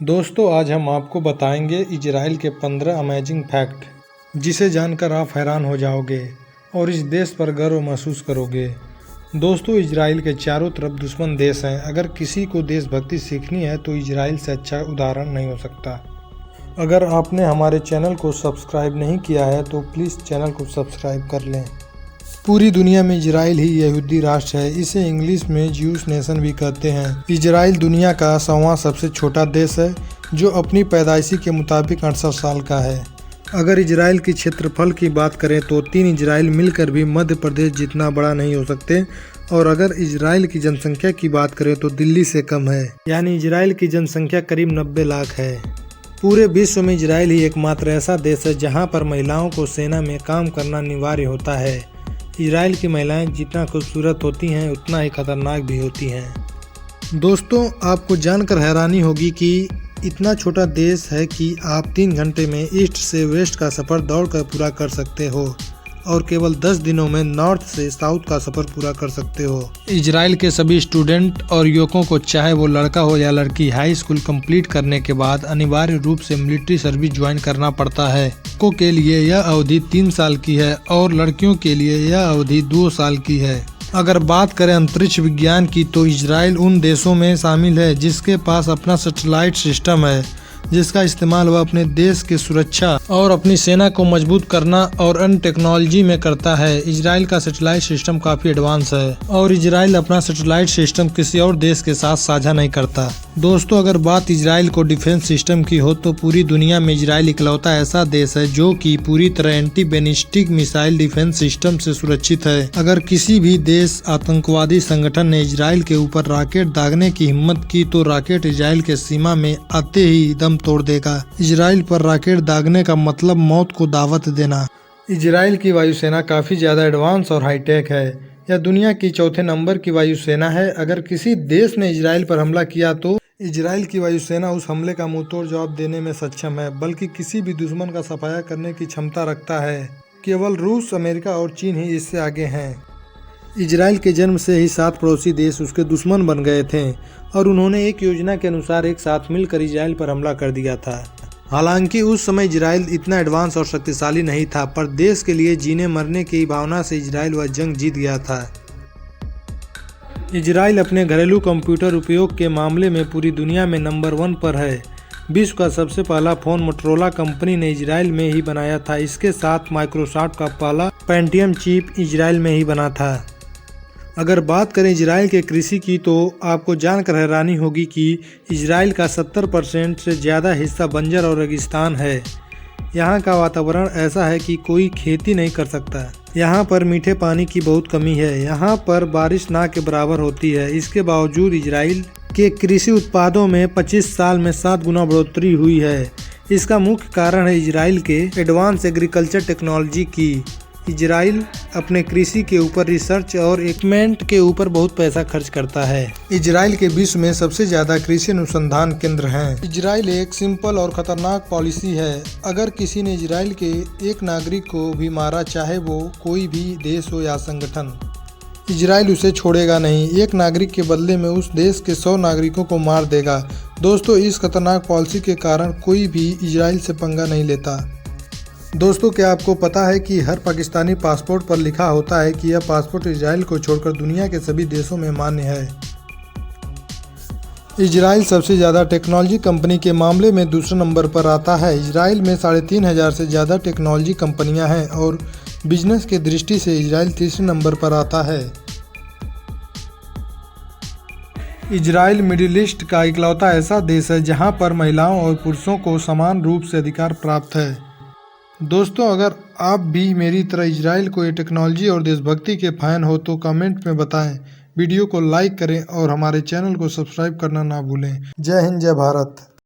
दोस्तों आज हम आपको बताएंगे इजराइल के 15 अमेजिंग फैक्ट, जिसे जानकर आप हैरान हो जाओगे और इस देश पर गर्व महसूस करोगे। दोस्तों इजराइल के चारों तरफ दुश्मन देश हैं। अगर किसी को देशभक्ति सीखनी है तो इजराइल से अच्छा उदाहरण नहीं हो सकता। अगर आपने हमारे चैनल को सब्सक्राइब नहीं किया है तो प्लीज़ चैनल को सब्सक्राइब कर लें। पूरी दुनिया में इजराइल ही यहूदी राष्ट्र है। इसे इंग्लिश में ज्यूस नेशन भी कहते हैं। इजराइल दुनिया का 100वां सबसे छोटा देश है, जो अपनी पैदाइशी के मुताबिक 68 साल का है। अगर इजराइल की क्षेत्रफल की बात करें तो 3 इजराइल मिलकर भी मध्य प्रदेश जितना बड़ा नहीं हो सकते, और अगर इजराइल की जनसंख्या की बात करें तो दिल्ली से कम है। यानी इजराइल की जनसंख्या करीब 90 लाख है। पूरे विश्व में इजराइल ही एकमात्र ऐसा देश है जहाँ पर महिलाओं को सेना में काम करना अनिवार्य होता है। इजराइल की महिलाएं जितना खूबसूरत होती हैं उतना ही खतरनाक भी होती हैं। दोस्तों आपको जानकर हैरानी होगी कि इतना छोटा देश है कि आप 3 घंटे में ईस्ट से वेस्ट का सफ़र दौड़कर पूरा कर सकते हो और केवल 10 दिनों में नॉर्थ से साउथ का सफ़र पूरा कर सकते हो। इजराइल के सभी स्टूडेंट और युवकों को, चाहे वो लड़का हो या लड़की, हाई स्कूल कंप्लीट करने के बाद अनिवार्य रूप से मिलिट्री सर्विस ज्वाइन करना पड़ता है। लड़कों के लिए यह अवधि 3 साल की है और लड़कियों के लिए यह अवधि 2 साल की है। अगर बात करें अंतरिक्ष विज्ञान की तो इजराइल उन देशों में शामिल है जिसके पास अपना सैटेलाइट सिस्टम है, जिसका इस्तेमाल वह अपने देश की सुरक्षा और अपनी सेना को मजबूत करना और अन्य टेक्नोलॉजी में करता है। इजराइल का सैटेलाइट सिस्टम काफ़ी एडवांस है और इजराइल अपना सैटेलाइट सिस्टम किसी और देश के साथ साझा नहीं करता। दोस्तों अगर बात इजराइल को डिफेंस सिस्टम की हो तो पूरी दुनिया में इजराइल इकलौता ऐसा देश है जो कि पूरी तरह anti ballistic missile defence system से सुरक्षित है। अगर किसी भी देश आतंकवादी संगठन ने इजराइल के ऊपर रॉकेट दागने की हिम्मत की तो रॉकेट इजराइल के सीमा में आते ही दम तोड़ देगा। इजराइल पर रॉकेट दागने का मतलब मौत को दावत देना। इजराइल की वायुसेना काफ़ी ज़्यादा एडवांस और हाईटेक है। यह दुनिया की 4थे नंबर की वायुसेना है। अगर किसी देश ने इजराइल पर हमला किया तो इजराइल की वायुसेना उस हमले का मुंहतोड़ जवाब देने में सक्षम है, बल्कि किसी भी दुश्मन का सफाया करने की क्षमता रखता है। केवल रूस, अमेरिका और चीन ही इससे आगे हैं। इजराइल के जन्म से ही 7 पड़ोसी देश उसके दुश्मन बन गए थे और उन्होंने एक योजना के अनुसार एक साथ मिलकर इजराइल पर हमला कर दिया था। हालांकि उस समय इजराइल इतना एडवांस और शक्तिशाली नहीं था, पर देश के लिए जीने मरने की भावना से इजराइल वह जंग जीत गया था। इजराइल अपने घरेलू कंप्यूटर उपयोग के मामले में पूरी दुनिया में नंबर 1 पर है। विश्व का सबसे पहला फ़ोन मोटोरोला कंपनी ने इजराइल में ही बनाया था। इसके साथ माइक्रोसॉफ्ट का पहला पेंटियम चिप इजराइल में ही बना था। अगर बात करें इजराइल के कृषि की तो आपको जानकर हैरानी होगी कि इजराइल का 70% से ज़्यादा हिस्सा बंजर और रेगिस्तान है। यहाँ का वातावरण ऐसा है कि कोई खेती नहीं कर सकता। यहाँ पर मीठे पानी की बहुत कमी है। यहाँ पर बारिश ना के बराबर होती है। इसके बावजूद इजराइल के कृषि उत्पादों में 25 साल में 7 गुना बढ़ोतरी हुई है। इसका मुख्य कारण है इजराइल के एडवांस एग्रीकल्चर टेक्नोलॉजी की। इजराइल अपने कृषि के ऊपर रिसर्च और इक्विपमेंट के ऊपर बहुत पैसा खर्च करता है। इजराइल के विश्व में सबसे ज़्यादा कृषि अनुसंधान केंद्र हैं। इजराइल एक सिंपल और खतरनाक पॉलिसी है। अगर किसी ने इजराइल के एक नागरिक को भी मारा, चाहे वो कोई भी देश हो या संगठन, इजराइल उसे छोड़ेगा नहीं। एक नागरिक के बदले में उस देश के 100 नागरिकों को मार देगा। दोस्तों इस खतरनाक पॉलिसी के कारण कोई भी इजराइल से पंगा नहीं लेता। दोस्तों क्या आपको पता है कि हर पाकिस्तानी पासपोर्ट पर लिखा होता है कि यह पासपोर्ट इजराइल को छोड़कर दुनिया के सभी देशों में मान्य है। इजराइल सबसे ज़्यादा टेक्नोलॉजी कंपनी के मामले में दूसरे नंबर पर आता है। इजराइल में 3,500 से ज़्यादा टेक्नोलॉजी कंपनियां हैं और बिजनेस की दृष्टि से इजराइल तीसरे नंबर पर आता है। इजराइल मिडिल ईस्ट का इकलौता ऐसा देश है जहां पर महिलाओं और पुरुषों को समान रूप से अधिकार प्राप्त है। दोस्तों अगर आप भी मेरी तरह इजराइल को ये टेक्नोलॉजी और देशभक्ति के फैन हो तो कमेंट में बताएं। वीडियो को लाइक करें और हमारे चैनल को सब्सक्राइब करना ना भूलें। जय हिंद, जय भारत।